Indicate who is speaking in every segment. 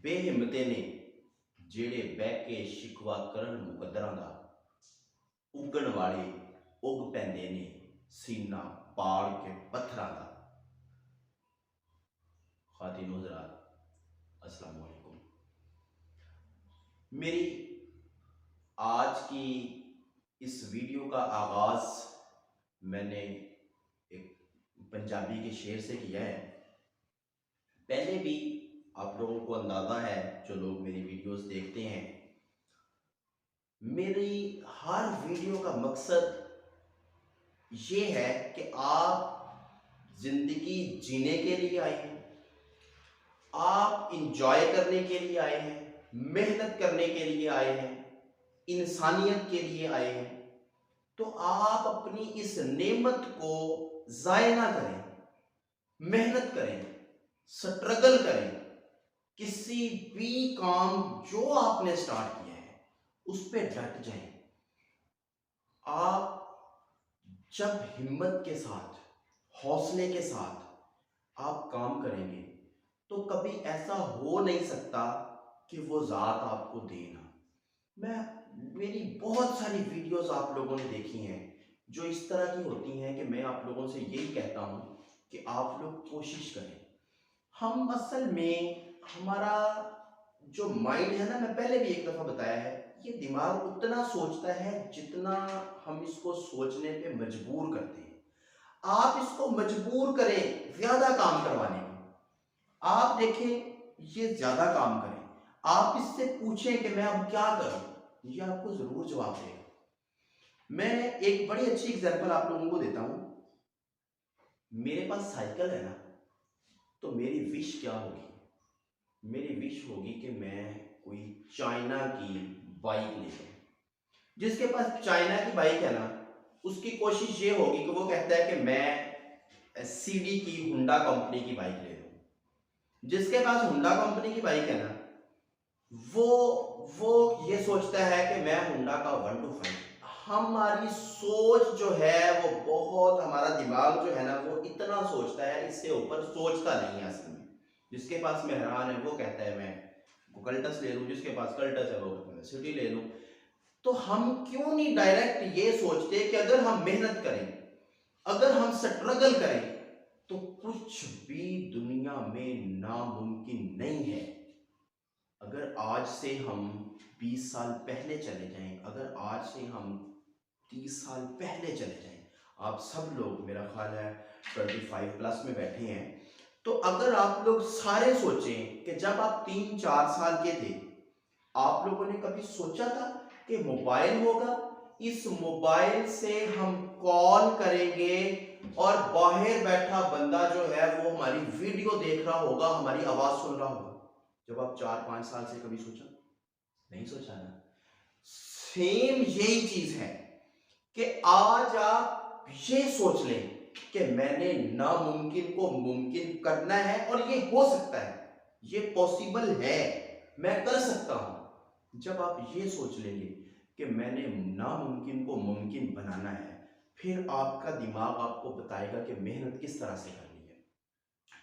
Speaker 1: ਬੇਹਿੰਮਤੇ ਨੇ ਜਿਹੜੇ ਬਹਿ ਕੇ ਸ਼ਿਕਵਾ ਕਰਨ ਮੁਕੱਦਰਾਂ ਦਾ, ਉੱਗਣ ਵਾਲੇ ਉੱਗ ਪੈਂਦੇ ਨੇ ਸੀਨਾ ਪਾੜ ਕੇ ਪੱਥਰਾਂ ਦਾ। खातिन हज़रात अस्सलाम वालेकुम। मेरी आज की इस वीडियो का आगाज़ मैंने एक पंजाबी के शेर से किया है। पहले भी आप लोगों को अंदाज़ा है, जो लोग मेरी वीडियोस देखते हैं, मेरी हर वीडियो का मकसद ये है कि आप ज़िंदगी जीने के लिए आए हैं, आप इंजॉय करने के लिए आए हैं, मेहनत करने के लिए आए हैं, इंसानियत के लिए आए हैं। तो आप अपनी इस नेमत को ज़ाया ना करें, मेहनत करें, स्ट्रगल करें। किसी भी काम जो आपने स्टार्ट किया है उस पे डट जाएं। आप जब हिम्मत के साथ, हौसले के साथ आप काम करेंगे तो कभी ऐसा हो नहीं सकता कि वो ज़ात आपको देना। मेरी बहुत सारी वीडियोस आप लोगों ने देखी हैं जो इस तरह की होती हैं कि मैं आप लोगों से यही कहता हूँ कि आप लोग कोशिश करें। हम असल में हमारा जो माइंड है ना, मैं पहले भी एक दफ़ा बताया है, ये दिमाग उतना सोचता है जितना हम इसको सोचने पे मजबूर करते हैं। आप इसको मजबूर करें ज़्यादा काम करवाने में, आप देखें ये ज़्यादा काम करें, आप इससे पूछें कि मैं अब क्या करूं, ये आपको ज़रूर जवाब देगा। मैं एक बड़ी अच्छी एग्जांपल आप लोगों को देता हूं। मेरे पास साइकिल है ना, तो मेरी विश क्या होगी? मेरी विश होगी कि मैं कोई चाइना की बाइक ले लूं। जिसके पास चाइना की बाइक है ना, उसकी कोशिश ये होगी कि वो कहता है कि मैं सीडी की हुंडा कंपनी की बाइक ले लूं। जिसके पास हुंडा कंपनी की बाइक है ना, वो ये सोचता है कि मैं हुंडा का 125। हमारी सोच जो है वो बहुत, हमारा दिमाग जो है ना वो इतना सोचता है, इससे ऊपर सोचता नहीं है असल में। जिसके पास मेहरान है वो कहता है मैं कल्टस ले लूं, जिसके पास कल्टस है वो कहता है सिटी ले लूं। तो हम क्यों नहीं डायरेक्ट ये सोचते कि अगर हम मेहनत करें, अगर हम स्ट्रगल करें, तो कुछ भी दुनिया में नामुमकिन नहीं है। अगर आज से हम 20 साल पहले चले जाएं, अगर आज से हम 30 साल पहले चले जाएं, आप सब लोग मेरा ख्याल है 25 प्लस में बैठे हैं, तो अगर आप लोग सारे सोचें कि जब आप 3-4 साल के थे, आप लोगों ने कभी सोचा था कि मोबाइल होगा, इस मोबाइल से हम कॉल करेंगे और बाहर बैठा बंदा जो है वो हमारी वीडियो देख रहा होगा, हमारी आवाज सुन रहा होगा? जब आप 4-5 साल से कभी सोचा? नहीं सोचा ना। सेम यही चीज है कि आज आप ये सोच लें कि मैंने नामुमकिन को मुमकिन करना है और ये हो सकता है, ये पॉसिबल है, मैं कर सकता हूं। जब आप ये सोच लेंगे कि मैंने नामुमकिन को मुमकिन बनाना है, फिर आपका दिमाग आपको बताएगा कि मेहनत किस तरह से करनी है।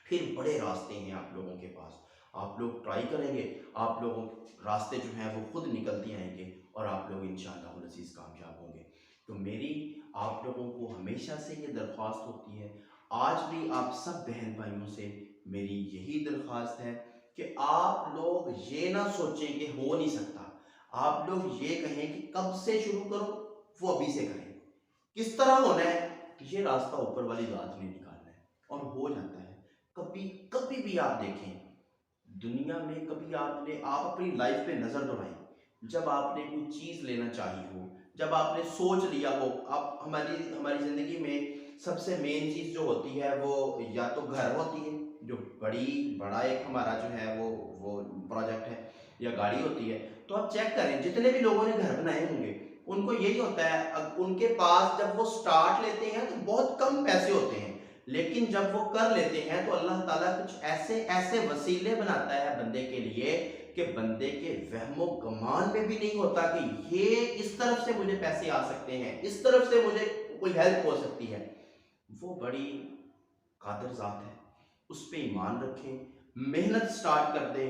Speaker 1: फिर बड़े रास्ते हैं आप लोगों के पास, आप लोग ट्राई करेंगे, आप लोगों रास्ते जो हैं वो खुद निकलते आएंगे और आप लोग इंशाअल्लाह अज़ीज़ कामयाब होंगे। तो मेरी आप लोगों को हमेशा से ये दरख्वास्त होती है, आज भी आप सब बहन भाइयों से मेरी यही दरख्वास्त है कि आप लोग ये ना सोचें कि हो नहीं सकता। आप लोग ये कहें कि कब से शुरू करो, वो अभी से करें। किस तरह होना है, ये रास्ता ऊपर वाली ज़ात ने निकालना है और हो जाता है। कभी कभी भी आप देखें दुनिया में, कभी आप अपनी लाइफ पे नज़र दौड़ाएं, जब आपने कोई चीज़ लेना चाहिए हो, जब आपने सोच लिया हो, आप हमारी ज़िंदगी में सबसे मेन चीज़ जो होती है वो या तो घर होती है, जो बड़ा एक हमारा जो है वो प्रोजेक्ट है, या गाड़ी होती है। तो आप चेक करें जितने भी लोगों ने घर बनाए होंगे, उनको यही होता है, अब उनके पास जब वो स्टार्ट लेते हैं तो बहुत कम पैसे होते हैं, लेकिन जब वो कर लेते हैं तो अल्लाह ताला कुछ ऐसे ऐसे वसीले बनाता है बंदे के लिए कि बंदे के वहमो गमान में भी नहीं होता कि ये इस तरफ से मुझे पैसे आ सकते हैं, इस तरफ से मुझे कोई हेल्प हो सकती है। वो बड़ी कादिर ज़ात है, उस पर ईमान रखें, मेहनत स्टार्ट कर दें,